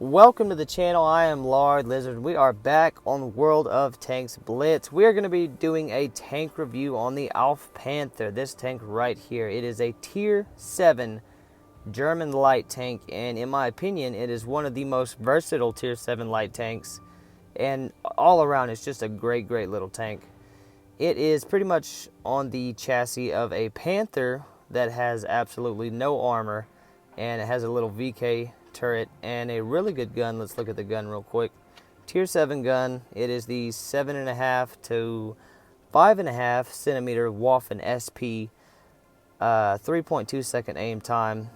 Welcome to the channel. I am Lord Lizard. We are back on World of Tanks Blitz. We are going to be doing a tank review on the Auflk Panther. This tank right here. It is a Tier 7 German light tank, and in my opinion, it is one of the most versatile Tier 7 light tanks. And all around, it's just a great little tank. It is pretty much on the chassis of a Panther that has absolutely no armor, and it has a little VK turret and a really good gun. Let's look at the gun real quick. Tier 7 gun. It is the 7.5 to 5.5 centimeter Waffen SP, 3.2 second aim time.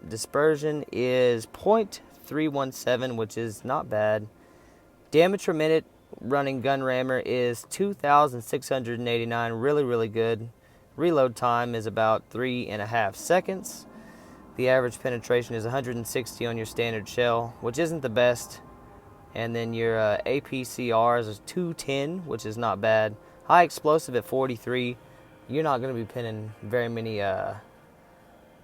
Dispersion is 0.317, which is not bad. Damage per minute running gun rammer is 2,689, really good. Reload time is about 3.5 seconds. The average penetration is 160 on your standard shell, which isn't the best. And then your APCRs is 210, which is not bad. High explosive at 43. You're not going to be pinning very many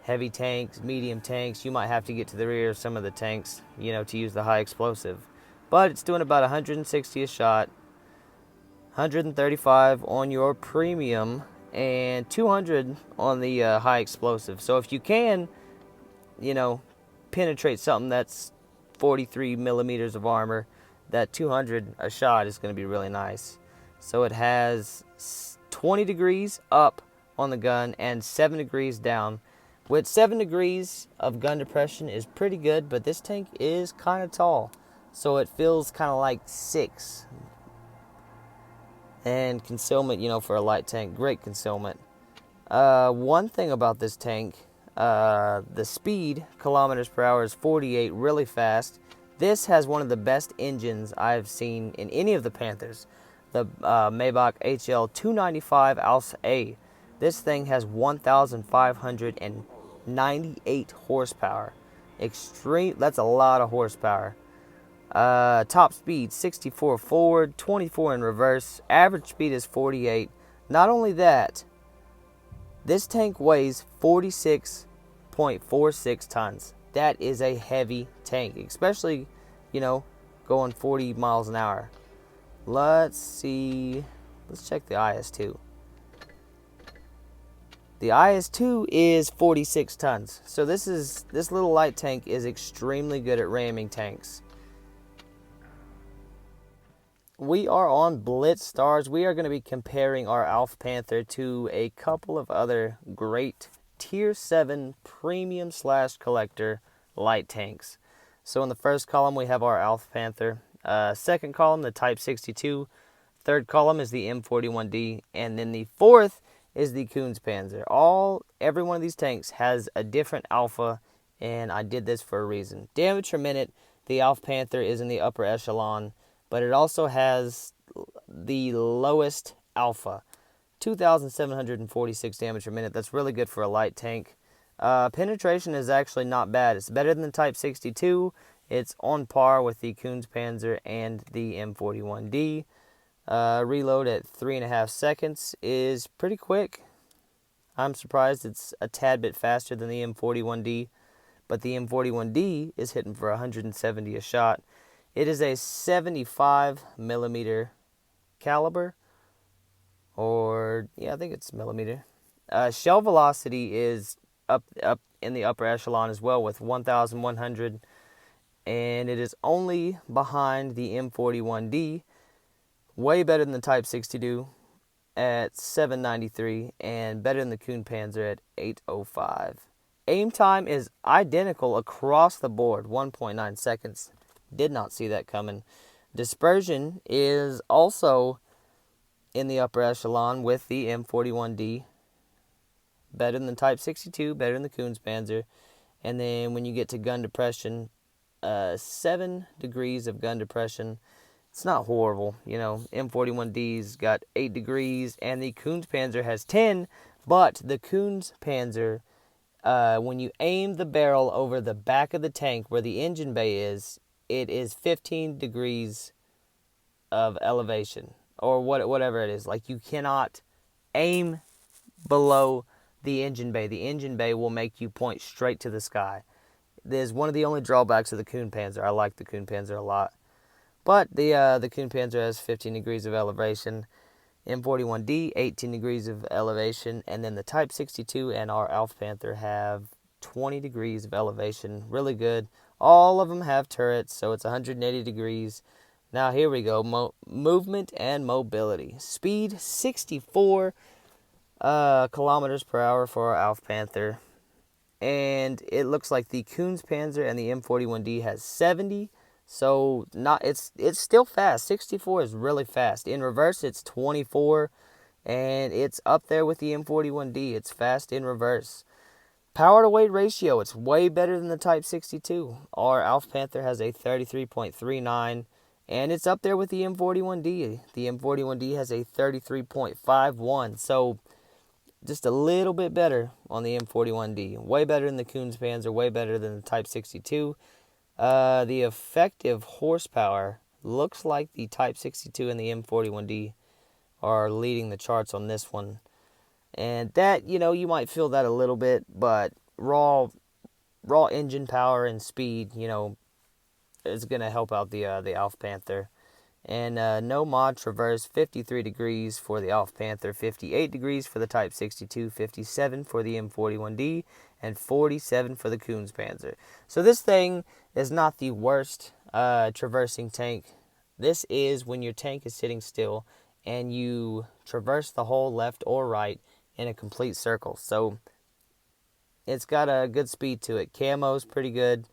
heavy tanks, medium tanks. You might have to get to the rear of some of the tanks, to use the high explosive. But it's doing about 160 a shot, 135 on your premium, and 200 on the high explosive. So if you can, penetrate something that's 43 millimeters of armor, that 200 a shot is going to be really nice. So it has 20 degrees up on the gun and 7 degrees down. With 7 degrees of gun depression is pretty good, but this tank is kind of tall, so it feels kind of like 6. And concealment, for a light tank, great concealment. One thing about this tank, the speed, kilometers per hour, is 48, really fast. This has one of the best engines I've seen in any of the Panthers, the Maybach HL 295 Alpha A. This thing has 1,598 horsepower. That's a lot of horsepower. Top speed 64 forward, 24 in reverse. Average speed is 48. Not only that, this tank weighs 46.46 tons. That is a heavy tank, especially, going 40 miles an hour. Let's see. Let's check the IS-2. The IS-2 is 46 tons. So this little light tank is extremely good at ramming tanks. We are on Blitz Stars. We are going to be comparing our Auflk Panther to a couple of other great Tier 7 premium / collector light tanks. So in the first column, we have our Auflk Panther. Second column, the Type 62. Third column is the M41D. And then the fourth is the Auflk Panther. Every one of these tanks has a different alpha, and I did this for a reason. Damage per minute, the Auflk Panther is in the upper echelon, but it also has the lowest alpha, 2,746 damage per minute. That's really good for a light tank. Penetration is actually not bad. It's better than the Type 62. It's on par with the Auflk Panther and the M41D. Reload at 3.5 seconds is pretty quick. I'm surprised it's a tad bit faster than the M41D, but the M41D is hitting for 170 a shot. It is a 75 millimeter caliber, I think it's millimeter. Shell velocity is up in the upper echelon as well with 1,100, and it is only behind the M41D, way better than the Type 62 at 793, and better than the Auflk Panther at 805. Aim time is identical across the board, 1.9 seconds. Did not see that coming. Dispersion is also in the upper echelon with the M41D. Better than the Type 62, better than the Auflk Panther. And then when you get to gun depression, 7 degrees of gun depression. It's not horrible. M41D's got 8 degrees, and the Auflk Panther has 10. But the Auflk Panther, when you aim the barrel over the back of the tank where the engine bay is, it is 15 degrees of elevation, or whatever it is. Like, you cannot aim below the engine bay. The engine bay will make you point straight to the sky. is one of the only drawbacks of the Kuhn Panzer. I like the Kuhn Panzer a lot. But the Kuhn Panzer has 15 degrees of elevation. M41D, 18 degrees of elevation. And then the Type 62 and our Auflk Panther have 20 degrees of elevation. Really good. All of them have turrets, so it's 180 degrees. Now here we go. Movement and mobility. Speed, 64 kilometers per hour for our Auflk Panther. And it looks like the Kuhn Panzer and the M41D has 70. So it's still fast. 64 is really fast. In reverse, it's 24. And it's up there with the M41D. It's fast in reverse. Power to weight ratio, it's way better than the Type 62. Our Auflk Panther has a 33.39. And it's up there with the M41D. The M41D has a 33.51. So just a little bit better on the M41D. Way better than the Kuhn Panzer, way better than the Type 62. The effective horsepower looks like the Type 62 and the M41D are leading the charts on this one. And that, you might feel that a little bit, but raw engine power and speed, is going to help out the Auflk Panther. And no mod traverse, 53 degrees for the Auflk Panther, 58 degrees for the Type 62, 57 for the M41D, and 47 for the Kuhn Panzer. So this thing is not the worst traversing tank. This is when your tank is sitting still and you traverse the whole left or right in a complete circle. So it's got a good speed to it. Camo's pretty good.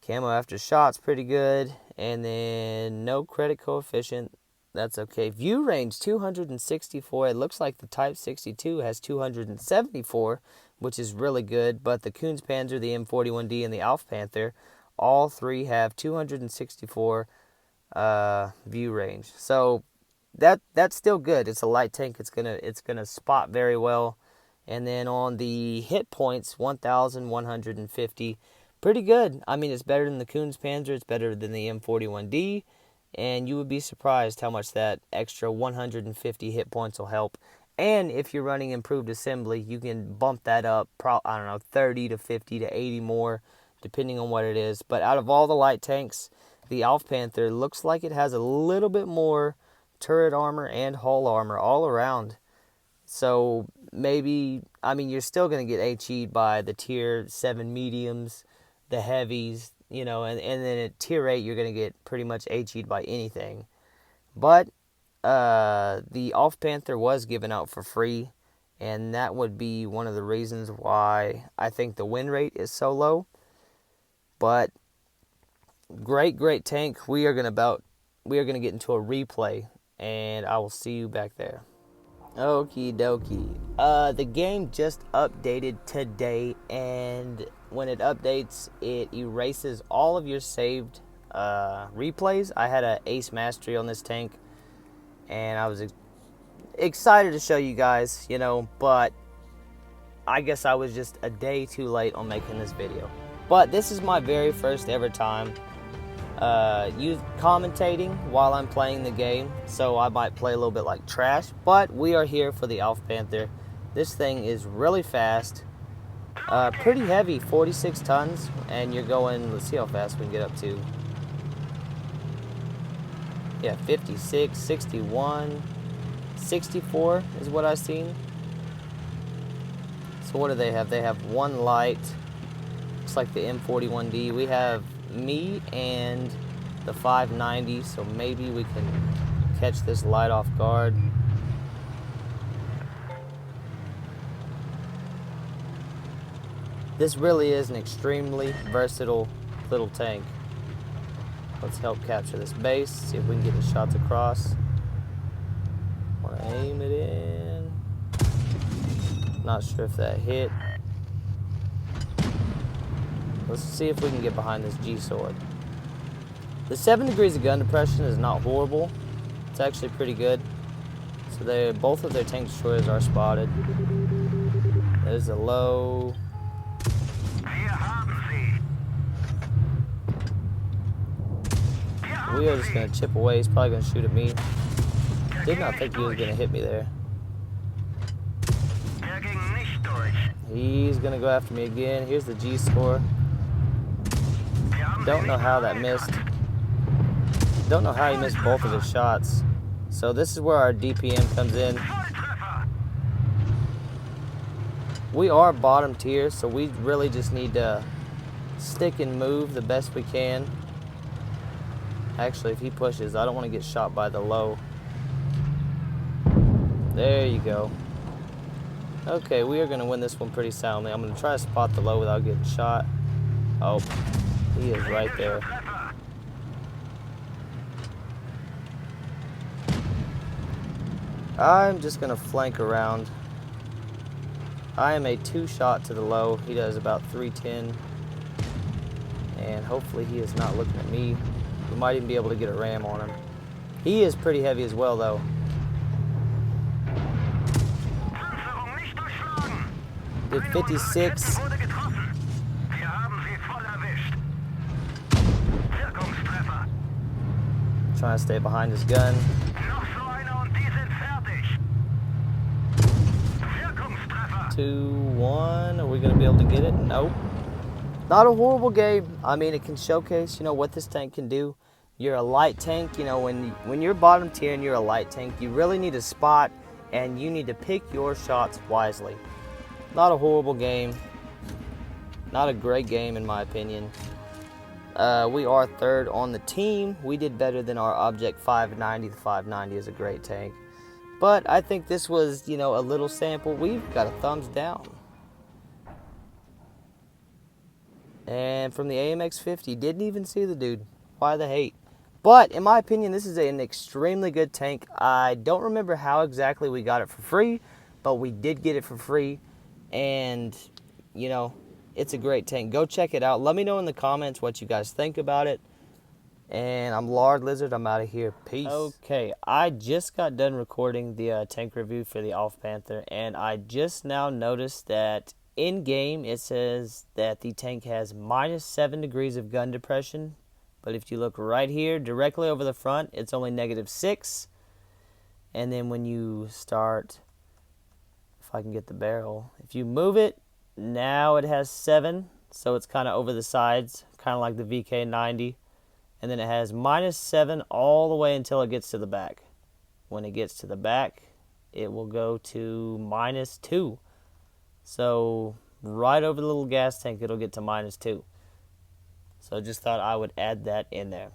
Camo after shot's pretty good. And then no credit coefficient. That's okay. View range 264. It looks like the Type 62 has 274, which is really good. But the Kuhn Panzer, the M41D, and the Auflk Panther, all three have 264 view range. So that's still good. It's a light tank. It's gonna spot very well. And then on the hit points, 1,150. Pretty good. I mean, it's better than the Kuhn Panzer. It's better than the M41D. And you would be surprised how much that extra 150 hit points will help. And if you're running improved assembly, you can bump that up, 30 to 50 to 80 more, depending on what it is. But out of all the light tanks, the Auflk Panther looks like it has a little bit more turret armor and hull armor all around. So maybe, you're still going to get HE'd by the Tier 7 mediums, the heavies, and then at Tier 8, you're going to get pretty much HE'd by anything. But the Auflk Panther was given out for free, and that would be one of the reasons why I think the win rate is so low. But great tank. We are going to get into a replay, and I will see you back there. Okie dokie. The game just updated today, and when it updates, it erases all of your saved replays. I had an ace mastery on this tank, and I was excited to show you guys, but I guess I was just a day too late on making this video. But this is my very first ever time commentating while I'm playing the game, so I might play a little bit like trash, but we are here for the Auflk Panther. This thing is really fast, pretty heavy, 46 tons, and you're going, let's see how fast we can get up to. Yeah, 56, 61, 64 is what I've seen. So what do they have? They have one light, looks like the M41D. We have me and the 590, so maybe we can catch this light off guard. This really is an extremely versatile little tank. Let's help capture this base, see if we can get the shots across. Want to aim it in. Not sure if that hit. Let's see if we can get behind this G-sword. The 7 degrees of gun depression is not horrible. It's actually pretty good. So both of their tank destroyers are spotted. There's a low. We are just going to chip away. He's probably going to shoot at me. Did not think he was going to hit me there. He's going to go after me again. Here's the G score. Don't know how that missed. Don't know how he missed both of his shots. So this is where our DPM comes in. We are bottom tier, so we really just need to stick and move the best we can. Actually, if he pushes, I don't want to get shot by the low. There you go. Okay, we are going to win this one pretty soundly. I'm going to try to spot the low without getting shot. Oh, he is right there. I'm just going to flank around. I am a 2-shot to the low. He does about 310. And hopefully he is not looking at me. We might even be able to get a ram on him. He is pretty heavy as well, though. Did 56. Trying to stay behind his gun. 2-1. Are we going to be able to get it? Nope. Not a horrible game. I mean, it can showcase, what this tank can do. You're a light tank. When you're bottom tier and you're a light tank, you really need to spot and you need to pick your shots wisely. Not a horrible game. Not a great game in my opinion. We are third on the team. We did better than our Object 590. The 590 is a great tank. But I think this was, a little sample. We've got a thumbs down. And from the AMX 50, didn't even see the dude. Why the hate? But in my opinion, this is an extremely good tank. I don't remember how exactly we got it for free, but we did get it for free. And, it's a great tank. Go check it out. Let me know in the comments what you guys think about it. And I'm Lard Lizard. I'm out of here. Peace. Okay, I just got done recording the tank review for the Auflk Panther, and I just now noticed that in-game it says that the tank has -7 degrees of gun depression. But if you look right here, directly over the front, it's only -6. And then when you start, if I can get the barrel, if you move it, now it has 7. So it's kind of over the sides, kind of like the VK90. And then it has -7 all the way until it gets to the back. When it gets to the back, it will go to -2. So right over the little gas tank, it'll get to -2. So just thought I would add that in there.